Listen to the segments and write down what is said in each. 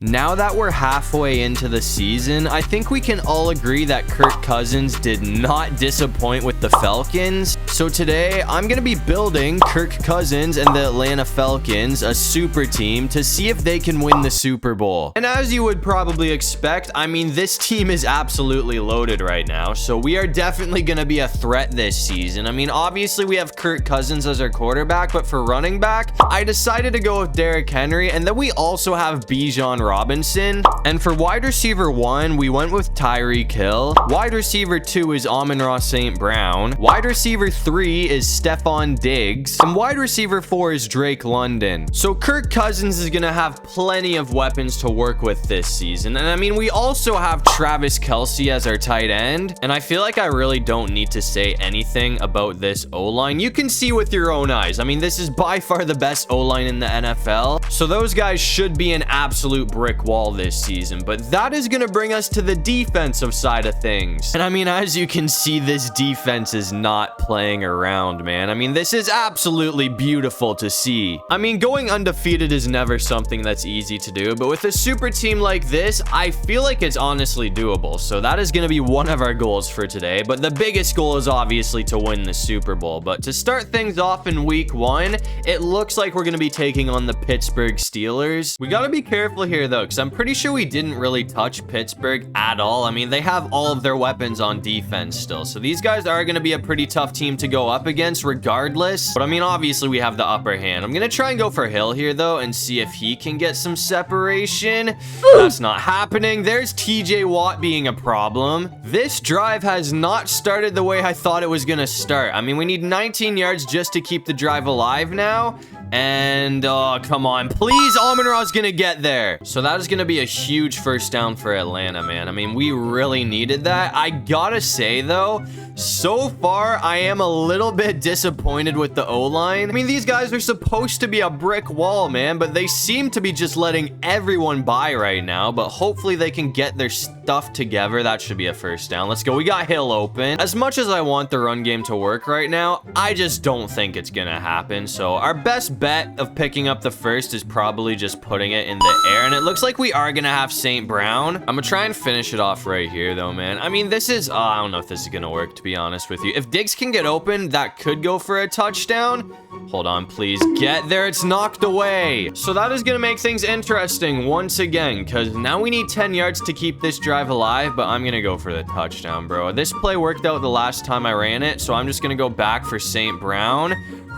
Now that we're halfway into the season, I think we can all agree that Kirk Cousins did not disappoint with the Falcons. So today, I'm going to be building Kirk Cousins and the Atlanta Falcons, a super team, to see if they can win the Super Bowl. And as you would probably expect, I mean, this team is absolutely loaded right now, so we are definitely going to be a threat this season. I mean, obviously, we have Kirk Cousins as our quarterback, but for running back, I decided to go with Derrick Henry, and then we also have Bijan Robinson. And for wide receiver 1, we went with Tyreek Hill. Wide receiver 2 is Amon-Ra St. Brown. Wide receiver 3 is Stephon Diggs. And wide receiver 4 is Drake London. So Kirk Cousins is going to have plenty of weapons to work with this season. And I mean, we also have Travis Kelce as our tight end. And I feel like I really don't need to say anything about this O-line. You can see with your own eyes. I mean, this is by far the best O-line in the NFL. So those guys should be an absolute brick wall this season, but that is going to bring us to the defensive side of things. And I mean, as you can see, this defense is not playing around, man. I mean, this is absolutely beautiful to see. I mean, going undefeated is never something that's easy to do, but with a super team like this, I feel like it's honestly doable. So that is going to be one of our goals for today, but the biggest goal is obviously to win the Super Bowl. But to start things off in week 1, it looks like we're going to be taking on the Pittsburgh Steelers. We got to be careful here though, because I'm pretty sure we didn't really touch Pittsburgh at all. I mean, they have all of their weapons on defense still. So these guys are going to be a pretty tough team to go up against regardless. But I mean, obviously we have the upper hand. I'm going to try and go for Hill here though and see if he can get some separation. That's not happening. There's TJ Watt being a problem. This drive has not started the way I thought it was going to start. I mean, we need 19 yards just to keep the drive alive now. And, oh, come on. Please, Amon-Ra's gonna get there. So that is gonna be a huge first down for Atlanta, man. I mean, we really needed that. I gotta say, though, so far, I am a little bit disappointed with the O-line. I mean, these guys are supposed to be a brick wall, man, but they seem to be just letting everyone by right now. But hopefully they can get their stuff together. That should be a first down. Let's go. We got Hill open. As much as I want the run game to work right now, I just don't think it's gonna happen. So our best bet of picking up the first is probably just putting it in the air, and it looks like we are gonna have St. Brown. I'm gonna try and finish it off right here though, man. I mean, this is I don't know if this is gonna work, to be honest with you. If Diggs can get open, that could go for a touchdown. Hold on, please get there. It's knocked away. So that is gonna make things interesting once again, because now we need 10 yards to keep this drive alive, but I'm gonna go for the touchdown, bro. This play worked out the last time I ran it, so I'm just gonna go back for St. Brown,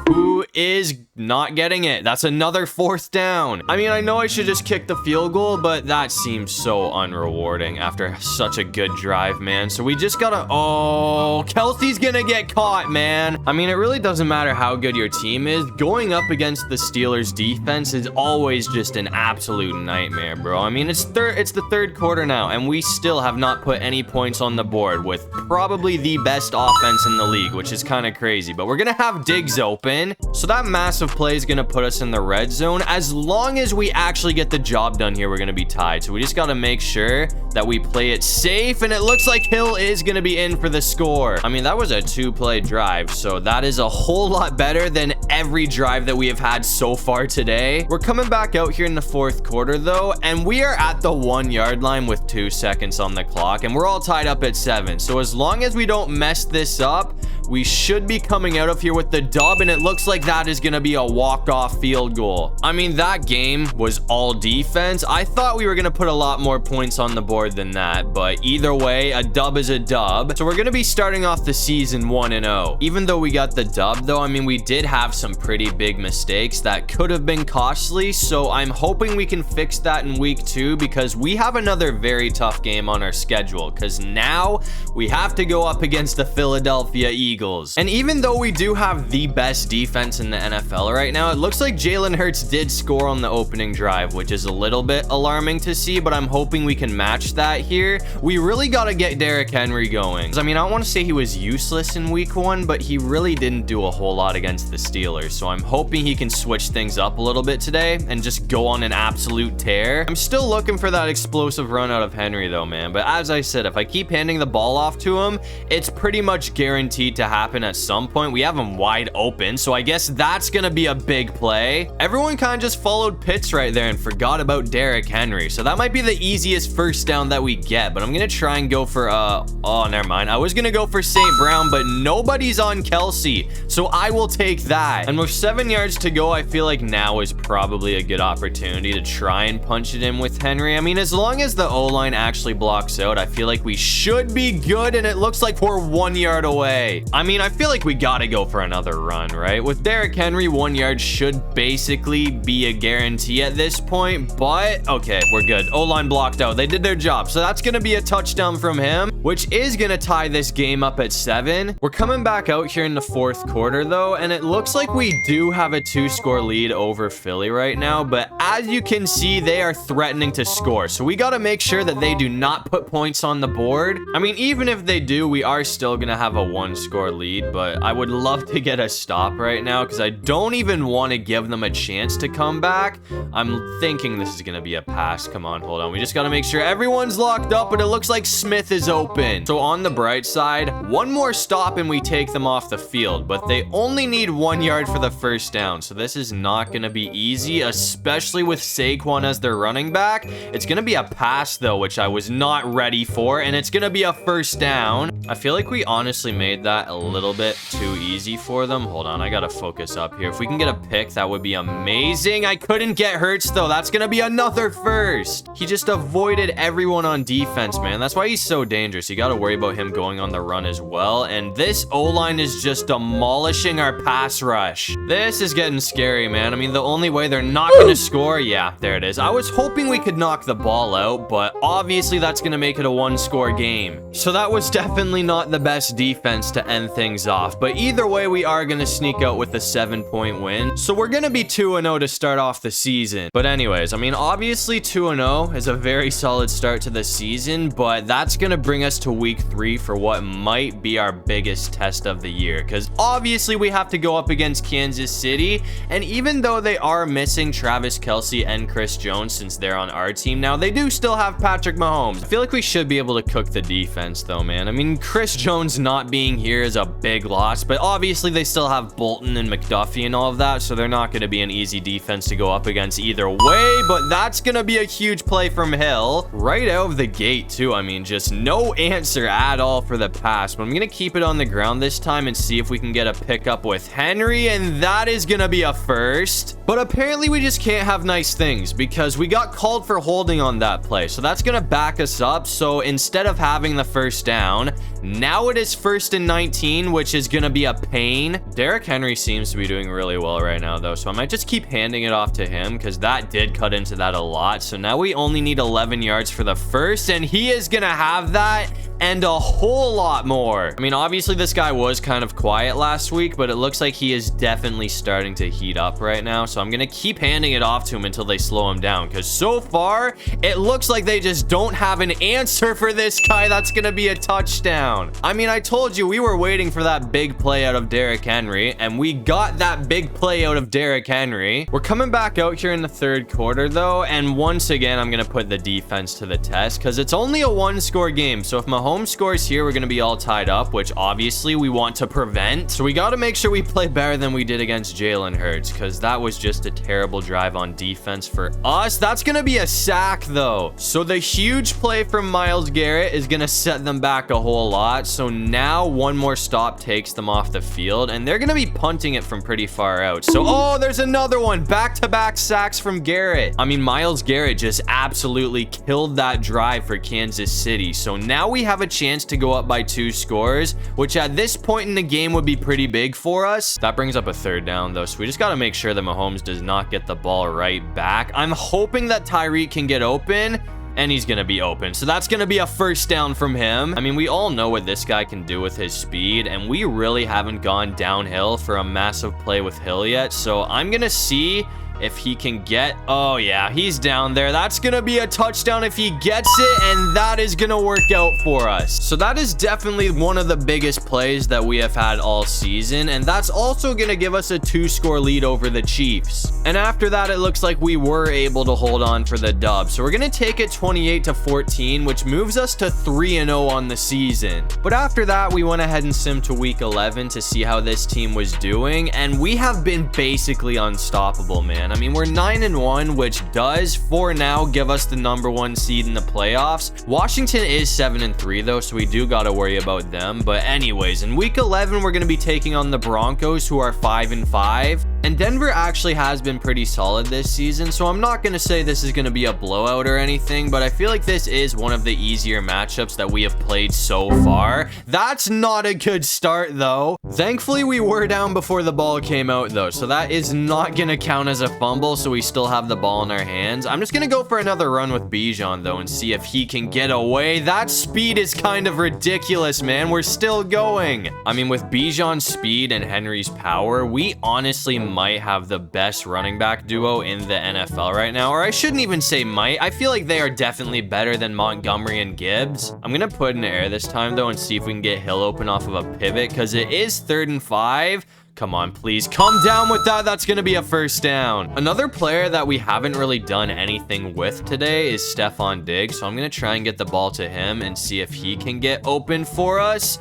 who is not getting it. That's another fourth down. I mean, I know I should just kick the field goal, but that seems so unrewarding after such a good drive, man. So we just gotta, oh, Kelsey's gonna get caught, man. I mean, it really doesn't matter how good your team is. Going up against the Steelers defense is always just an absolute nightmare, bro. I mean, it's the third quarter now, and we still have not put any points on the board with probably the best offense in the league, which is kind of crazy. But we're gonna have Diggs open, so that massive play is gonna put us in the red zone. As long as we actually get the job done here, we're gonna be tied. So we just gotta make sure that we play it safe, and it looks like Hill is gonna be in for the score. I mean, that was a 2-play drive, so that is a whole lot better than every drive that we have had so far today. We're coming back out here in the fourth quarter though, and we are at the 1-yard line with 2 seconds on the clock, and we're all tied up at 7. So as long as we don't mess this up, we should be coming out of here with the dub, and it looks like that is gonna be a walk-off field goal. I mean, that game was all defense. I thought we were gonna put a lot more points on the board than that, but either way, a dub is a dub. So we're gonna be starting off the season 1-0. Even though we got the dub though, I mean, we did have some pretty big mistakes that could have been costly, so I'm hoping we can fix that in week 2, because we have another very tough game on our schedule, because now we have to go up against the Philadelphia Eagles. And even though we do have the best defense in the NFL right now, it looks like Jalen Hurts did score on the opening drive, which is a little bit alarming to see, but I'm hoping we can match that here. We really got to get Derrick Henry going. I mean, I don't want to say he was useless in week 1, but he really didn't do a whole lot against the Steelers. So I'm hoping he can switch things up a little bit today and just go on an absolute tear. I'm still looking for that explosive run out of Henry though, man. But as I said, if I keep handing the ball off to him, it's pretty much guaranteed to happen at some point. We have him wide open, so I guess that's going to be a big play. Everyone kind of just followed Pitts right there and forgot about Derrick Henry. So that might be the easiest first down that we get, but I'm going to try and go for, oh, never mind. I was going to go for St. Brown, but nobody's on Kelsey, so I will take that. And with 7 yards to go, I feel like now is probably a good opportunity to try and punch it in with Henry. I mean, as long as the O-line actually blocks out, I feel like we should be good, and it looks like we're 1 yard away. I mean, I feel like we got to go for another run, right? With Derrick Henry, 1 yard should basically be a guarantee at this point, but okay, we're good. O-line blocked out. They did their job, so that's going to be a touchdown from him, which is going to tie this game up at 7. We're coming back out here in the fourth quarter, though, and it looks like we do have a 2-score lead over Philly right now, but as you can see, they are threatening to score, so we got to make sure that they do not put points on the board. I mean, even if they do, we are still going to have a 1-score lead, but I would love to get a stop right now because I don't even want to give them a chance to come back. I'm thinking this is going to be a pass. Come on, hold on. We just got to make sure everyone's locked up, but it looks like Smith is open. So on the bright side, one more stop and we take them off the field, but they only need 1 yard for the first down. So this is not going to be easy, especially with Saquon as their running back. It's going to be a pass though, which I was not ready for, and it's going to be a first down. I feel like we honestly made that a little bit too easy for them. Hold on, I got to focus up here. If we can get a pick, that would be amazing. I couldn't get Hurts though. That's going to be another first. He just avoided everyone on defense, man. That's why he's so dangerous. You got to worry about him going on the run as well. And this O-line is just demolishing our pass rush. This is getting scary, man. I mean, the only way they're not going to score, yeah, there it is. I was hoping we could knock the ball out, but obviously that's going to make it a 1-score game. So that was definitely not the best defense to end things off. But either way, we are going to sneak out with a 7-point win. So we're going to be 2-0 to start off the season. But anyways, I mean, obviously 2-0 is a very solid start to the season, but that's going to bring us to week 3 for what might be our biggest test of the year. Because obviously we have to go up against Kansas City. And even though they are missing Travis Kelce and Chris Jones since they're on our team now, they do still have Patrick Mahomes. I feel like we should be able to cook the defense though, man. I mean, Chris Jones not being here is a big loss, but obviously they still have Bolton and McDuffie and all of that, so they're not going to be an easy defense to go up against either way, but that's going to be a huge play from Hill right out of the gate too. I mean, just no answer at all for the pass, but I'm going to keep it on the ground this time and see if we can get a pickup with Henry, and that is going to be a first. But apparently we just can't have nice things because we got called for holding on that play, so that's going to back us up. So instead of having the first down, now it is 1st and 19, which is going to be a pain. Derrick Henry seems to be doing really well right now though, so I might just keep handing it off to him because that did cut into that a lot. So now we only need 11 yards for the first, and he is going to have that and a whole lot more. I mean, obviously this guy was kind of quiet last week, but it looks like he is definitely starting to heat up right now. So I'm going to keep handing it off to him until they slow him down, because so far it looks like they just don't have an answer for this guy. That's going to be a touchdown. I mean, I told you we were waiting for that big play out of Derrick Henry, and we got that big play out of Derrick Henry. We're coming back out here in the third quarter though, and once again I'm going to put the defense to the test because it's only a 1-score game. So if Mahomes scores here, we're going to be all tied up, which obviously we want to prevent. So we got to make sure we play better than we did against Jalen Hurts, because that was just a terrible drive on defense for us. That's going to be a sack though. So the huge play from Myles Garrett is going to set them back a whole lot. So now one more stop takes them off the field, and they're going to be punting it from pretty far out. So, oh, there's another one. Back-to-back sacks from Garrett. I mean, Myles Garrett just absolutely killed that drive for Kansas City. So now we have a chance to go up by 2 scores, which at this point in the game would be pretty big for us. That brings up a third down though, so we just got to make sure that Mahomes does not get the ball right back. I'm hoping that Tyreek can get open, and he's going to be open. So that's going to be a first down from him. I mean, we all know what this guy can do with his speed, and we really haven't gone downhill for a massive play with Hill yet. So I'm going to see if he can get... Oh, yeah, he's down there. That's going to be a touchdown if he gets it, and that is going to work out for us. So that is definitely one of the biggest plays that we have had all season, and that's also going to give us a 2-score lead over the Chiefs. And after that, it looks like we were able to hold on for the dub. So we're going to take it 28-14, which moves us to 3-0 on the season. But after that, we went ahead and simmed to week 11 to see how this team was doing, and we have been basically unstoppable, man. I mean, we're 9-1, which does, for now, give us the #1 seed in the playoffs. Washington is 7-3, though, so we do got to worry about them. But anyways, in week 11, we're going to be taking on the Broncos, who are 5-5. And Denver actually has been pretty solid this season, so I'm not going to say this is going to be a blowout or anything, but I feel like this is one of the easier matchups that we have played so far. That's not a good start, though. Thankfully, we were down before the ball came out, though, so that is not going to count as a fumble, so we still have the ball in our hands. I'm just going to go for another run with Bijan, though, and see if he can get away. That speed is kind of ridiculous, man. We're still going. I mean, with Bijan's speed and Henry's power, we honestly might have the best running back duo in the NFL right now. Or I shouldn't even say might. I feel like they are definitely better than Montgomery and Gibbs. I'm going to put in air this time, though, and see if we can get Hill open off of a pivot, because it is 3rd and 5. Come on, please. Come down with that. That's going to be a first down. Another player that we haven't really done anything with today is Stephon Diggs. So I'm going to try and get the ball to him and see if he can get open for us.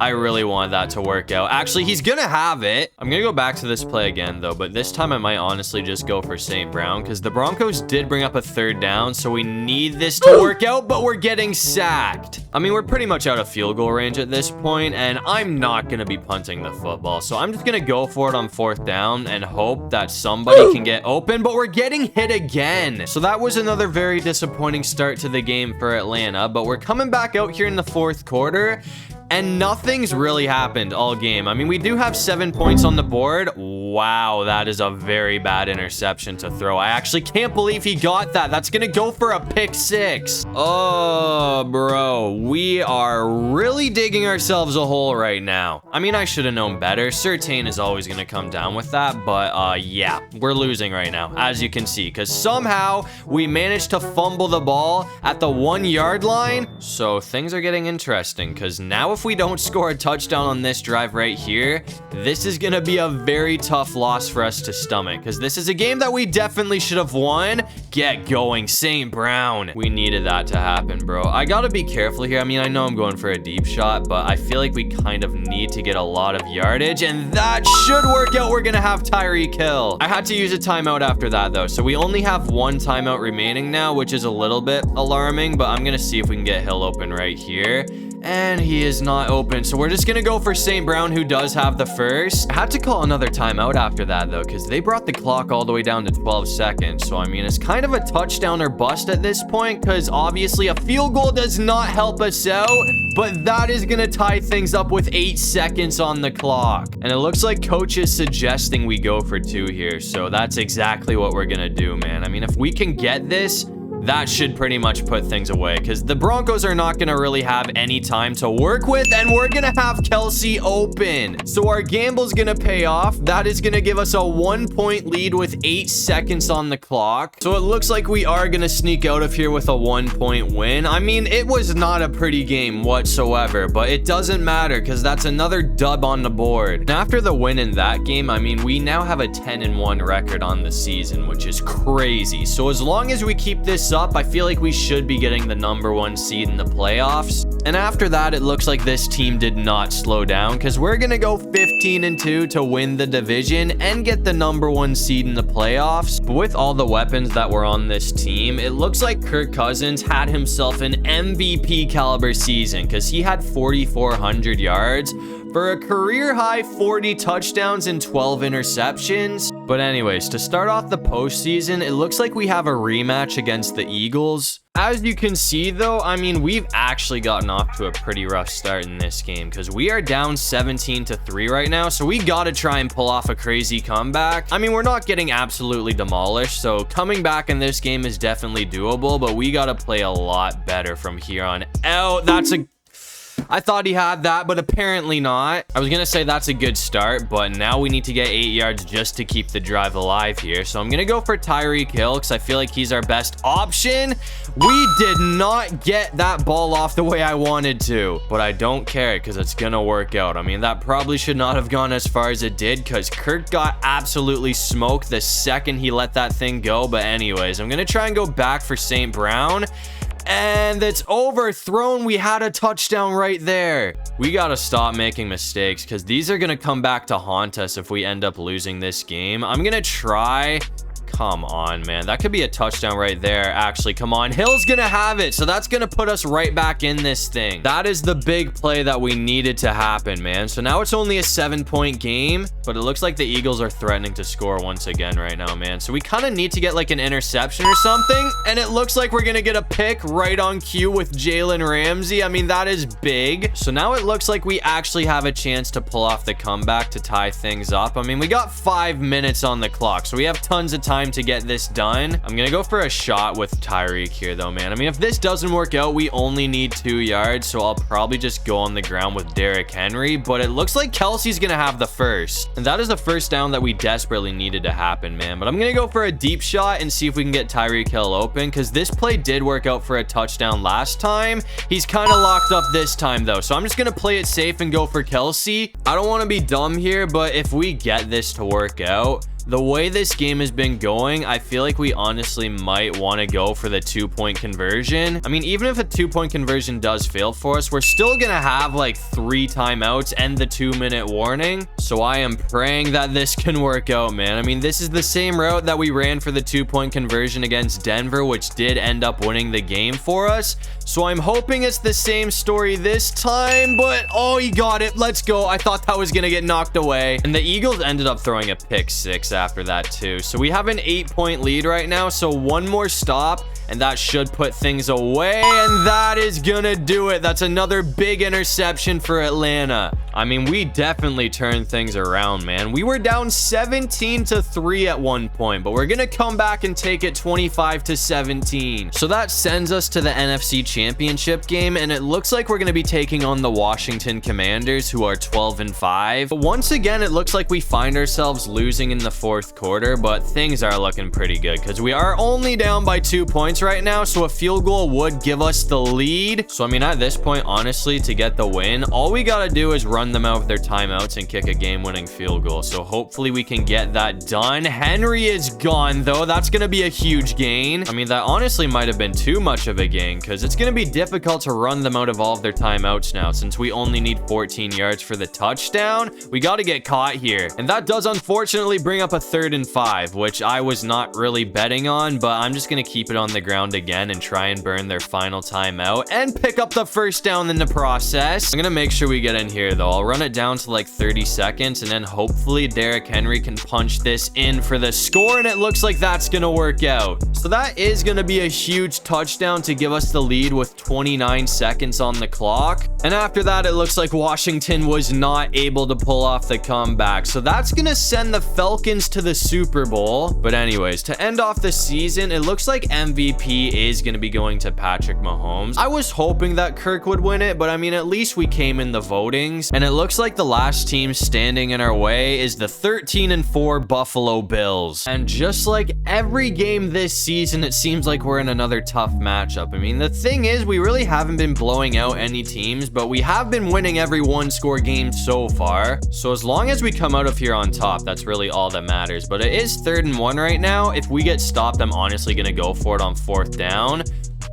I really wanted that to work out. Actually, he's gonna have it. I'm gonna go back to this play again, though, but this time I might honestly just go for St. Brown, because the Broncos did bring up a 3rd down, so we need this to work out, but we're getting sacked. I mean, we're pretty much out of field goal range at this point, and I'm not gonna be punting the football, so I'm just gonna go for it on 4th down and hope that somebody can get open, but we're getting hit again. So that was another very disappointing start to the game for Atlanta, but we're coming back out here in the 4th quarter, and nothing's really happened all game. I mean, we do have 7 points on the board. Wow, that is a very bad interception to throw. I actually can't believe he got that. That's going to go for a pick 6. Oh, bro. We are really digging ourselves a hole right now. I mean, I should have known better. Surtain is always going to come down with that. But, yeah, we're losing right now, as you can see. Because somehow we managed to fumble the ball at the 1-yard line. So things are getting interesting, because now if we don't score a touchdown on this drive right here, this is going to be a very tough loss for us to stomach, because this is a game that we definitely should have won. Get going, St. Brown. We needed that to happen, bro. I got to be careful here. I mean, I know I'm going for a deep shot, but I feel like we kind of need to get a lot of yardage, and that should work out. We're going to have Tyreek Hill. I had to use a timeout after that, though, so we only have 1 timeout remaining now, which is a little bit alarming, but I'm going to see if we can get Hill open right here. And he is not open, so we're just gonna go for St. Brown, who does have the first. I had to call another timeout after that, though, because they brought the clock all the way down to 12 seconds. So, I mean, it's kind of a touchdown or bust at this point, because obviously a field goal does not help us out, but that is gonna tie things up with 8 seconds on the clock. And it looks like coach is suggesting we go for 2 here, so that's exactly what we're gonna do, man. I mean, if we can get this, that should pretty much put things away, because the Broncos are not going to really have any time to work with, and we're going to have Kelsey open. So our gamble's going to pay off. That is going to give us a 1-point lead with 8 seconds on the clock. So it looks like we are going to sneak out of here with a 1-point win. I mean, it was not a pretty game whatsoever, but it doesn't matter, because that's another dub on the board. And after the win in that game, I mean, we now have a 10-1 record on the season, which is crazy. So as long as we keep this up, I feel like we should be getting the #1 seed in the playoffs. And after that, it looks like this team did not slow down, because we're gonna go 15-2 to win the division and get the #1 seed in the playoffs. But with all the weapons that were on this team, it looks like Kirk Cousins had himself an MVP caliber season, because he had 4,400 yards for a career high 40 touchdowns and 12 interceptions. But anyways, to start off the postseason, it looks like we have a rematch against the Eagles. As you can see, though, I mean, we've actually gotten off to a pretty rough start in this game, because we are down 17-3 right now, so we gotta try and pull off a crazy comeback. I mean, we're not getting absolutely demolished, so coming back in this game is definitely doable, but we gotta play a lot better from here on out. I thought he had that, but apparently not. I was gonna say that's a good start, but now we need to get 8 yards just to keep the drive alive here. So I'm gonna go for Tyreek Hill because I feel like he's our best option. We did not get that ball off the way I wanted to, but I don't care because it's gonna work out. I mean, that probably should not have gone as far as it did because Kirk got absolutely smoked the second he let that thing go. But anyways, I'm gonna try and go back for St. Brown. And it's overthrown. We had a touchdown right there. We got to stop making mistakes because these are going to come back to haunt us if we end up losing this game. I'm going to try. Come on, man. That could be a touchdown right there. Actually, come on. Hill's gonna have it. So that's gonna put us right back in this thing. That is the big play that we needed to happen, man. So now it's only a 7-point game, but it looks like the Eagles are threatening to score once again right now, man. So we kind of need to get like an interception or something. And it looks like we're gonna get a pick right on cue with Jalen Ramsey. I mean, that is big. So now it looks like we actually have a chance to pull off the comeback to tie things up. I mean, we got 5 minutes on the clock, so we have tons of time to get this done. I'm gonna go for a shot with Tyreek here though, man. I mean, if this doesn't work out, we only need 2 yards, so I'll probably just go on the ground with Derrick Henry, but it looks like Kelsey's gonna have the first, and that is the first down that we desperately needed to happen, man. But I'm gonna go for a deep shot and see if we can get Tyreek Hill open, because this play did work out for a touchdown last time. He's kind of locked up this time though, so I'm just gonna play it safe and go for Kelsey. I don't want to be dumb here, but if we get this to work out, the way this game has been going, I feel like we honestly might want to go for the 2-point conversion. I mean, even if a 2-point conversion does fail for us, we're still going to have like 3 timeouts and the 2-minute warning. So I am praying that this can work out, man. I mean, this is the same route that we ran for the 2-point conversion against Denver, which did end up winning the game for us. So I'm hoping it's the same story this time, but oh, he got it. Let's go. I thought that was going to get knocked away. And the Eagles ended up throwing a pick 6 after that too. So we have an 8-point lead right now. So one more stop and that should put things away, and that is gonna do it. That's another big interception for Atlanta. I mean, we definitely turned things around, man. We were down 17-3 at one point, but we're gonna come back and take it 25-17. So that sends us to the NFC Championship game, and it looks like we're gonna be taking on the Washington Commanders, who are 12-5. But once again, it looks like we find ourselves losing in the 4th quarter, but things are looking pretty good because we are only down by 2 points right now, so a field goal would give us the lead. So I mean, at this point, honestly, to get the win, all we gotta do is run them out with their timeouts and kick a game-winning field goal. So hopefully we can get that done. Henry is gone though. That's gonna be a huge gain. I mean, that honestly might have been too much of a gain because it's gonna be difficult to run them out of all of their timeouts now, since we only need 14 yards for the touchdown. We got to get caught here, and that does unfortunately bring up a 3rd and 5, which I was not really betting on, but I'm just gonna keep it on the ground again and try and burn their final timeout and pick up the 1st down in the process. I'm gonna make sure we get in here though. I'll run it down to like 30 seconds, and then hopefully Derrick Henry can punch this in for the score, and it looks like that's gonna work out. So that is gonna be a huge touchdown to give us the lead with 29 seconds on the clock. And after that, it looks like Washington was not able to pull off the comeback. So that's gonna send the Falcons to the Super Bowl. But anyways, to end off the season, it looks like MVP is gonna be going to Patrick Mahomes. I was hoping that Kirk would win it, but I mean, at least we came in the votings. And it looks like the last team standing in our way is the 13-4 Buffalo Bills. And just like every game this season, it seems like we're in another tough matchup. I mean, the thing is, we really haven't been blowing out any teams, but we have been winning every 1-score game so far. So as long as we come out of here on top, that's really all that matters. But it is 3rd and 1 right now. If we get stopped, I'm honestly gonna go for it on 4th down.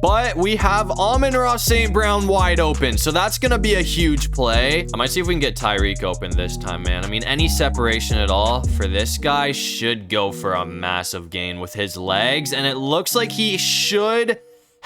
But we have Amon-Ra St. Brown wide open, so that's going to be a huge play. I might see if we can get Tyreek open this time, man. I mean, any separation at all for this guy should go for a massive gain with his legs, and it looks like he should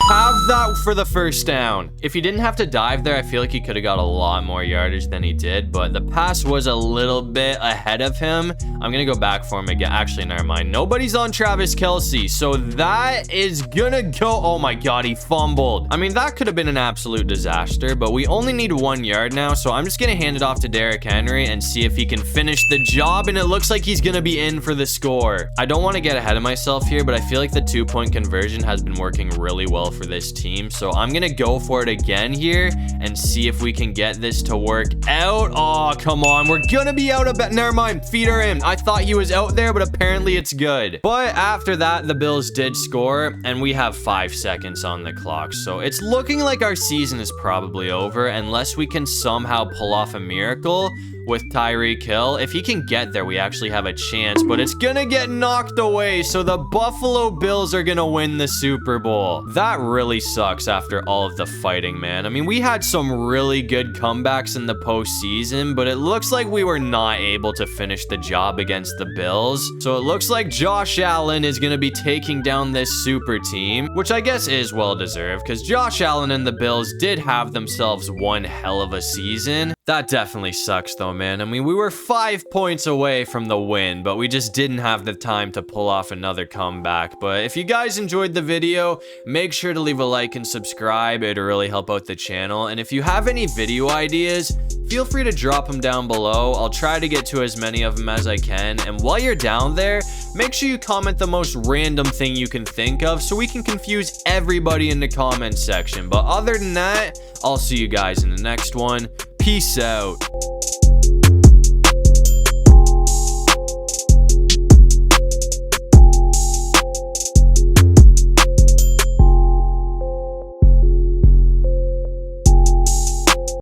have that for the 1st down. If he didn't have to dive there, I feel like he could have got a lot more yardage than he did, but the pass was a little bit ahead of him. I'm gonna go back for him again. Actually, never mind. Nobody's on Travis Kelce, so that is gonna go. Oh my god, he fumbled. I mean, that could have been an absolute disaster, but we only need 1 yard now, so I'm just gonna hand it off to Derrick Henry and see if he can finish the job, and it looks like he's gonna be in for the score. I don't want to get ahead of myself here, but I feel like the 2-point conversion has been working really well well for this team. So I'm gonna go for it again here and see if we can get this to work out. Oh, come on. We're gonna be out of bet. Never mind. Feet are in. I thought he was out there, but apparently it's good. But after that, the Bills did score, and we have 5 seconds on the clock. So it's looking like our season is probably over unless we can somehow pull off a miracle with Tyreek Hill. If he can get there, we actually have a chance, but it's gonna get knocked away. So the Buffalo Bills are gonna win the Super Bowl. That really sucks after all of the fighting, man. I mean, we had some really good comebacks in the postseason, but it looks like we were not able to finish the job against the Bills. So it looks like Josh Allen is gonna be taking down this super team, which I guess is well deserved because Josh Allen and the Bills did have themselves one hell of a season. That definitely sucks though, man. I mean, we were 5 points away from the win, but we just didn't have the time to pull off another comeback. But if you guys enjoyed the video, make sure to leave a like and subscribe. It'd really help out the channel. And if you have any video ideas, feel free to drop them down below. I'll try to get to as many of them as I can. And while you're down there, make sure you comment the most random thing you can think of so we can confuse everybody in the comment section. But other than that, I'll see you guys in the next one. Peace out.